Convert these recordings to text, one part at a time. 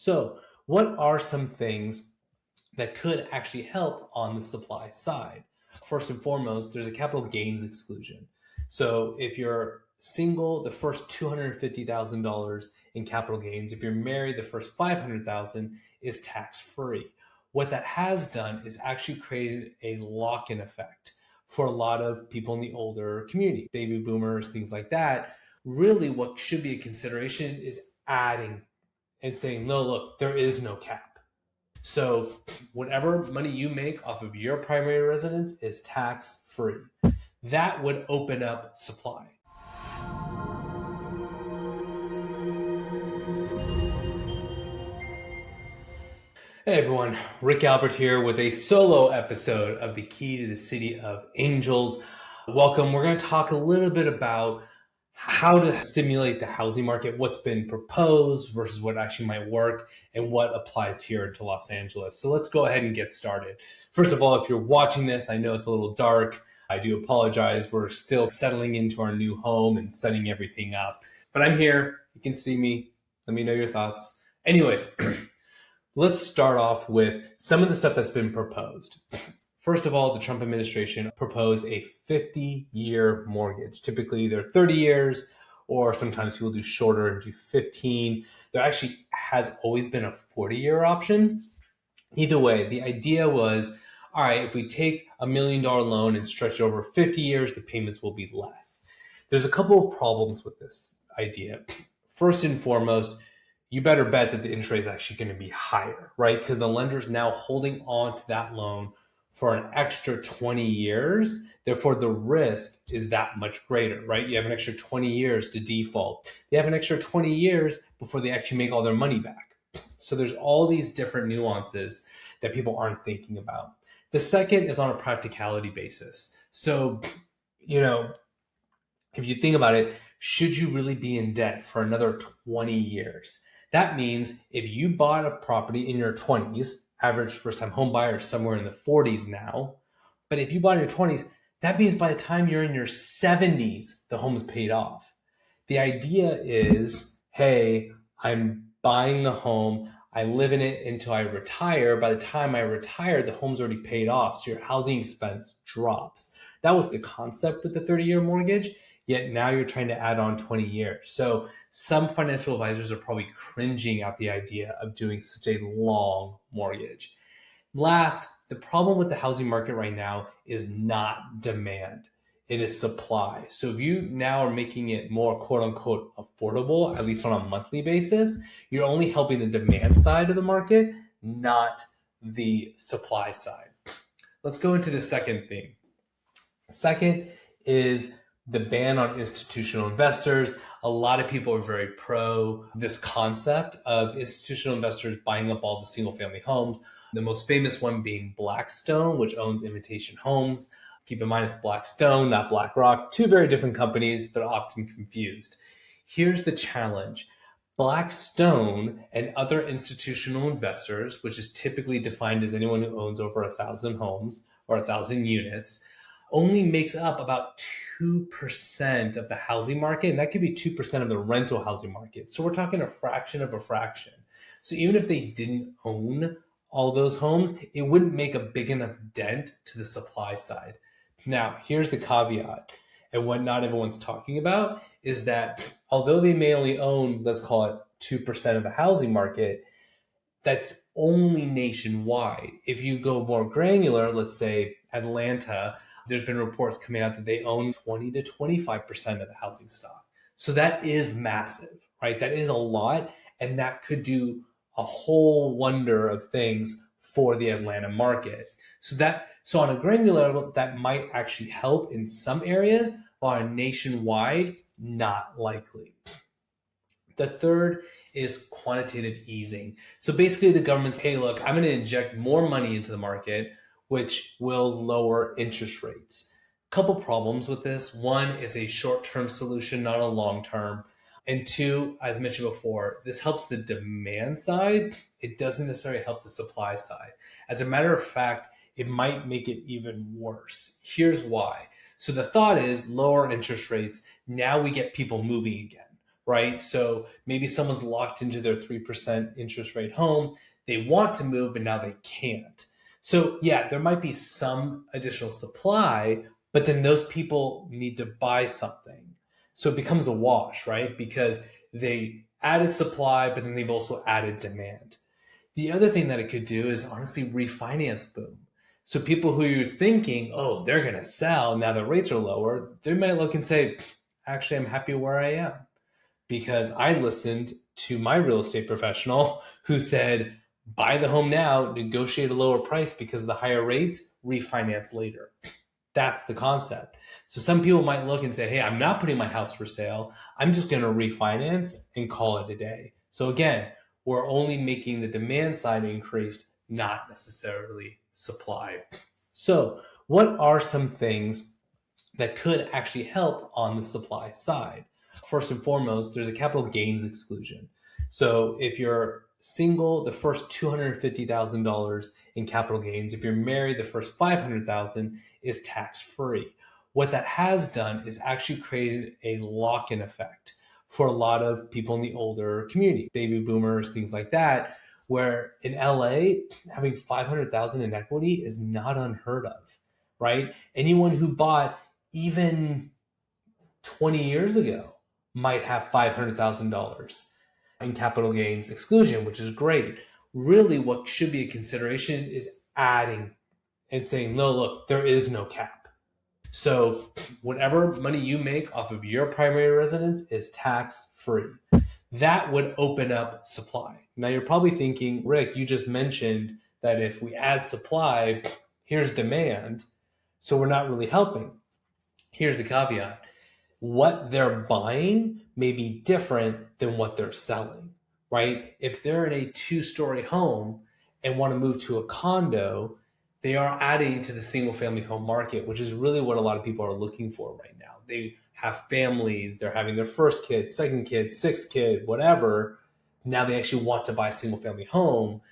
So, what are some things that could actually help on the supply side? First and foremost, there's a capital gains exclusion. So, if you're single, the first $250,000 in capital gains. If you're married, the first 500,000 is tax free. What that has done is actually created a lock-in effect for a lot of people in the older community, baby boomers, things like that. Really, what should be a consideration is adding and saying, no, look, there is no cap. So whatever money you make off of your primary residence is tax free. That would open up supply. Hey everyone, Rick Albert here with a solo episode of the Key to the City of Angels. Welcome. We're going to talk a little bit about how to stimulate the housing market, what's been proposed versus what actually might work, and what applies here to Los Angeles. So let's go ahead and get started. First of all, if you're watching this, I know it's a little dark. I do apologize. We're still settling into our new home and setting everything up. But I'm here. You can see me. Let me know your thoughts. Anyways, let's start off with some of the stuff that's been proposed. First of all, the Trump administration proposed a 50-year mortgage. Typically, they're 30 years, or sometimes people do shorter and do 15. There actually has always been a 40-year option. Either way, the idea was, all right, if we take $1 million loan and stretch it over 50 years, the payments will be less. There's a couple of problems with this idea. First and foremost, you better bet that the interest rate is actually going to be higher, right? Because the lender's now holding on to that loan for an extra 20 years. Therefore, the risk is that much greater, right? You have an extra 20 years to default. They have an extra 20 years before they actually make all their money back. So there's all these different nuances that people aren't thinking about. The second is on a practicality basis. So, if you think about it, should you really be in debt for another 20 years? That means if you bought a property in your 20s, average first-time home buyer is somewhere in the 40s now. But if you bought in your 20s, that means by the time you're in your 70s, the home's paid off. The idea is, hey, I'm buying the home. I live in it until I retire. By the time I retire, the home's already paid off. So your housing expense drops. That was the concept with the 30-year mortgage. Yet now you're trying to add on 20 years. So some financial advisors are probably cringing at the idea of doing such a long mortgage. Last, the problem with the housing market right now is not demand. It is supply. So if you now are making it more quote unquote affordable, at least on a monthly basis, you're only helping the demand side of the market, not the supply side. Let's go into the second thing. Second is the ban on institutional investors. A lot of people are very pro this concept of institutional investors buying up all the single family homes. The most famous one being Blackstone, which owns Invitation Homes. Keep in mind it's Blackstone, not BlackRock. Two very different companies, but often confused. Here's the challenge. Blackstone and other institutional investors, which is typically defined as anyone who owns over 1,000 homes or 1,000 units, only makes up about 2% of the housing market, and that could be 2% of the rental housing market. So we're talking a fraction of a fraction. So even if they didn't own all those homes, it wouldn't make a big enough dent to the supply side. Now, here's the caveat, and what not everyone's talking about is that although they may only own, let's call it 2% of the housing market, that's only nationwide. If you go more granular, let's say Atlanta, there's been reports coming out that they own 20 to 25% of the housing stock. So that is massive, right? That is a lot, and that could do a whole wonder of things for the Atlanta market. So on a granular level, that might actually help in some areas, but on a nationwide, not likely. The third is quantitative easing. So basically the government's, hey, look, I'm going to inject more money into the market, which will lower interest rates. Couple problems with this. One is a short-term solution, not a long-term. And two, as mentioned before, this helps the demand side. It doesn't necessarily help the supply side. As a matter of fact, it might make it even worse. Here's why. So the thought is lower interest rates. Now we get people moving again, right? So maybe someone's locked into their 3% interest rate home. They want to move, but now they can't. So yeah, there might be some additional supply, but then those people need to buy something. So it becomes a wash, right? Because they added supply, but then they've also added demand. The other thing that it could do is honestly refinance boom. So people who you're thinking, oh, they're going to sell now that rates are lower, they might look and say, actually, I'm happy where I am because I listened to my real estate professional who said, buy the home now, negotiate a lower price because of the higher rates, refinance later. That's the concept. So some people might look and say, hey, I'm not putting my house for sale. I'm just going to refinance and call it a day. So again, we're only making the demand side increased, not necessarily supply. So what are some things that could actually help on the supply side? First and foremost, there's a capital gains exclusion. So if you're single, the first $250,000 in capital gains. If you're married, the first $500,000 is tax free. What that has done is actually created a lock-in effect for a lot of people in the older community, baby boomers, things like that, where in LA, having 500,000 in equity is not unheard of, right? Anyone who bought even 20 years ago might have $500,000 in capital gains exclusion, which is great. Really, what should be a consideration is adding and saying, no, look, there is no cap. So whatever money you make off of your primary residence is tax free. That would open up supply. Now you're probably thinking, Rick, you just mentioned that if we add supply, here's demand. So we're not really helping. Here's the caveat. What they're buying may be different than what they're selling, right? If they're in a 2-story home and want to move to a condo, they are adding to the single family home market, which is really what a lot of people are looking for right now. They have families, they're having their first kid, second kid, sixth kid, whatever. Now they actually want to buy a single family home.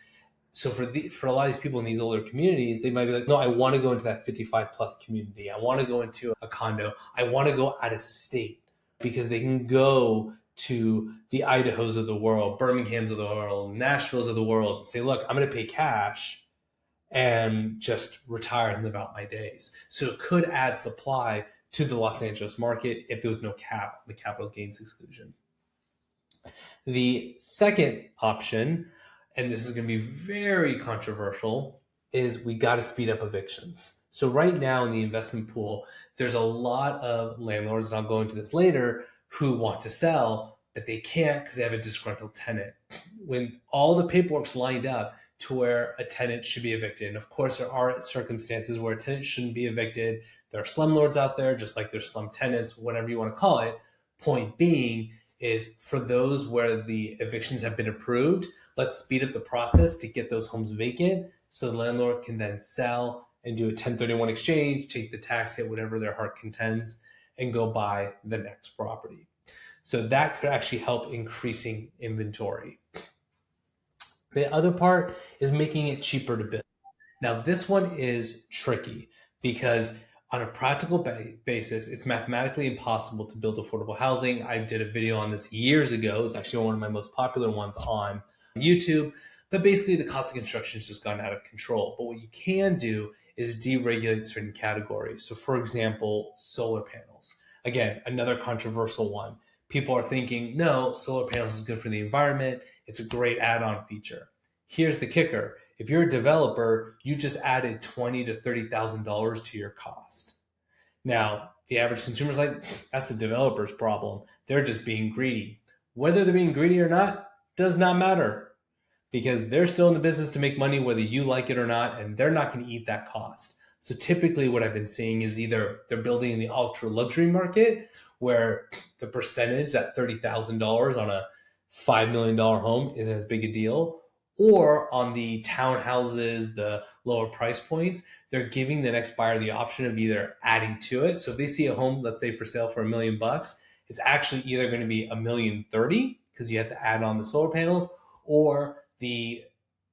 So for a lot of these people in these older communities, they might be like, no, I want to go into that 55 plus community. I want to go into a condo. I want to go out of state because they can go to the Idahos of the world, Birminghams of the world, Nashville's of the world, and say, look, I'm going to pay cash and just retire and live out my days. So it could add supply to the Los Angeles market if there was no cap on the capital gains exclusion. The second option, and this is going to be very controversial, is we got to speed up evictions. So right now in the investment pool, there's a lot of landlords, and I'll go into this later, who want to sell, but they can't because they have a disgruntled tenant. When all the paperwork's lined up to where a tenant should be evicted, and of course there are circumstances where a tenant shouldn't be evicted. There are slumlords out there, just like there's slum tenants, whatever you want to call it. Point being is for those where the evictions have been approved, let's speed up the process to get those homes vacant so the landlord can then sell and do a 1031 exchange, take the tax hit, whatever their heart contends, and go buy the next property. So that could actually help increasing inventory. The other part is making it cheaper to build. Now, this one is tricky because on a practical basis, it's mathematically impossible to build affordable housing. I did a video on this years ago. It's actually one of my most popular ones on YouTube. But basically, the cost of construction has just gone out of control. But what you can do is deregulate certain categories. So, for example, solar panels. Again, another controversial one. People are thinking, no, solar panels is good for the environment. It's a great add-on feature. Here's the kicker. If you're a developer, you just added $20,000 to $30,000 to your cost. Now, the average consumer is like, that's the developer's problem. They're just being greedy. Whether they're being greedy or not does not matter because they're still in the business to make money whether you like it or not, and they're not going to eat that cost. So typically what I've been seeing is either they're building in the ultra luxury market where the percentage at $30,000 on a $5 million home isn't as big a deal, or on the townhouses, the lower price points, they're giving the next buyer the option of either adding to it. So if they see a home, let's say for sale for $1 million, it's actually either going to be $1.030 million because you have to add on the solar panels, or the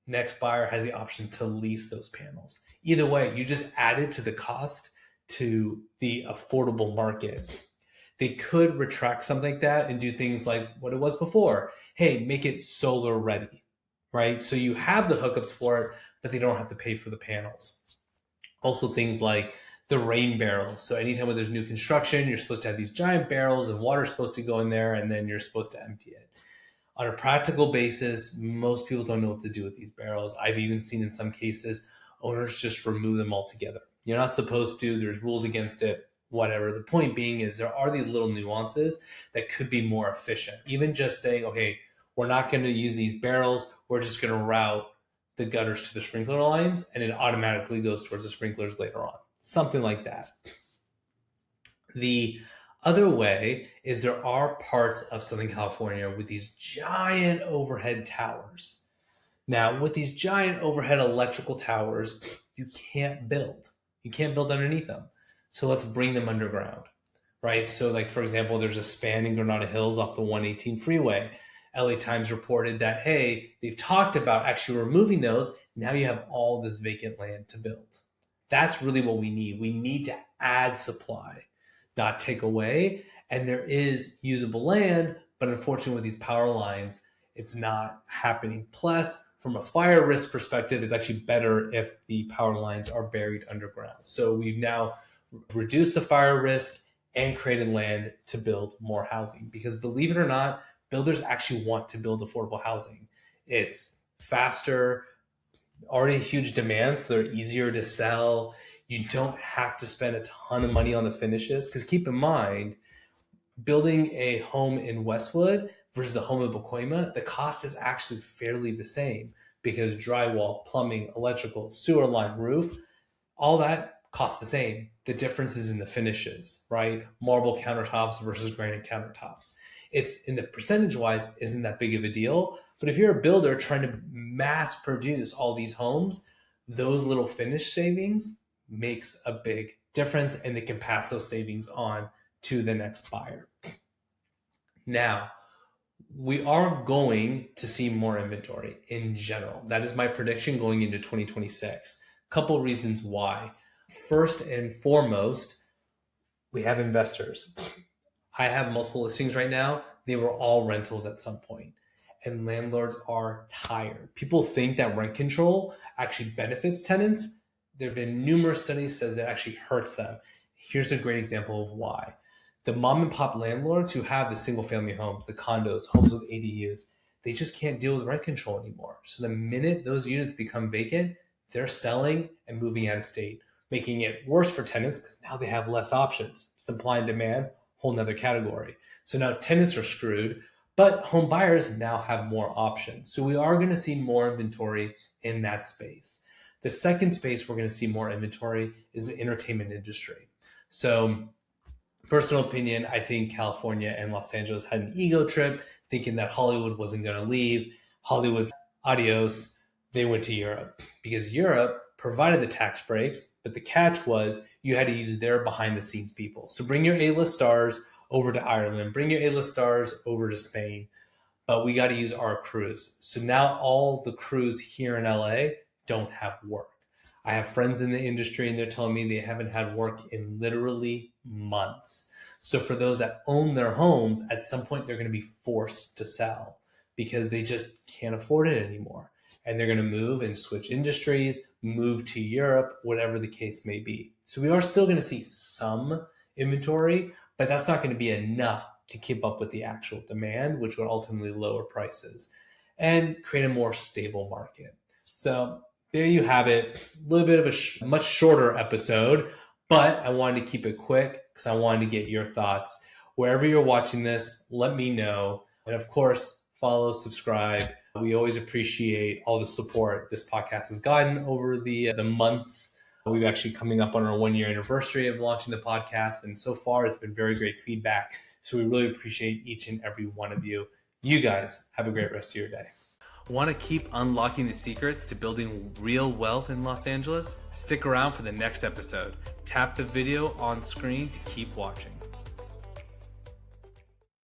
next buyer has the option to lease those panels. Either way, you just added to the cost to the affordable market. they could retract something like that and do things like what it was before. Hey, make it solar ready, right? So you have the hookups for it, but they don't have to pay for the panels. Also things like the rain barrels. So anytime when there's new construction, you're supposed to have these giant barrels and water's supposed to go in there and then you're supposed to empty it. On a practical basis, most people don't know what to do with these barrels. I've even seen in some cases, owners just remove them altogether. You're not supposed to, there's rules against it, whatever. The point being is there are these little nuances that could be more efficient. Even just saying, okay, we're not going to use these barrels, we're just going to route the gutters to the sprinkler lines and it automatically goes towards the sprinklers later on. Something like that. The other way is there are parts of Southern California with these giant overhead towers. Now, with these giant overhead electrical towers, you can't build. You can't build underneath them. So let's bring them underground, right? So like, for example, there's a span in Granada Hills off the 118 freeway. LA Times reported that, hey, they've talked about actually removing those. Now you have all this vacant land to build. That's really what we need. We need to add supply, not take away. And there is usable land, but unfortunately with these power lines, it's not happening. Plus, from a fire risk perspective, it's actually better if the power lines are buried underground. So we've now reduced the fire risk and created land to build more housing. Because believe it or not, builders actually want to build affordable housing. It's faster, already a huge demand, so they're easier to sell. You don't have to spend a ton of money on the finishes. Because keep in mind, building a home in Westwood versus a home in Pacoima, the cost is actually fairly the same because drywall, plumbing, electrical, sewer line, roof, all that costs the same. The difference is in the finishes, right? Marble countertops versus granite countertops. It's in the percentage wise isn't that big of a deal. But if you're a builder trying to mass produce all these homes, those little finish savings makes a big difference and they can pass those savings on to the next buyer. Now, we are going to see more inventory in general. That is my prediction going into 2026. Couple reasons why. First and foremost, we have investors. I have multiple listings right now. They were all rentals at some point. And landlords are tired. People think that rent control actually benefits tenants. There have been numerous studies that says it actually hurts them. Here's a great example of why. The mom and pop landlords who have the single family homes, the condos, homes with ADUs, they just can't deal with rent control anymore. So the minute those units become vacant, they're selling and moving out of state, making it worse for tenants because now they have less options. Supply and demand, whole nother category. So now tenants are screwed, but home buyers now have more options. So we are going to see more inventory in that space. The second space we're going to see more inventory is the entertainment industry. So personal opinion, I think California and Los Angeles had an ego trip thinking that Hollywood wasn't going to leave. Hollywood's adios. They went to Europe because Europe provided the tax breaks, but the catch was you had to use their behind the scenes people. So bring your A-list stars over to Ireland, bring your A-list stars over to Spain, but we got to use our crews. So now all the crews here in LA don't have work. I have friends in the industry and they're telling me they haven't had work in literally months. So for those that own their homes, at some point they're going to be forced to sell because they just can't afford it anymore. And they're going to move and switch industries, move to Europe, whatever the case may be. So we are still going to see some inventory, but that's not going to be enough to keep up with the actual demand, which would ultimately lower prices and create a more stable market. So there you have it. A little bit of a much shorter episode, but I wanted to keep it quick because I wanted to get your thoughts. Wherever you're watching this, let me know. And of course, follow, subscribe. We always appreciate all the support this podcast has gotten over the months. We've actually coming up on our 1-year anniversary of launching the podcast. And so far, it's been very great feedback. So we really appreciate each and every one of you. You guys have a great rest of your day. Want to keep unlocking the secrets to building real wealth in Los Angeles? Stick around for the next episode. Tap the video on screen to keep watching.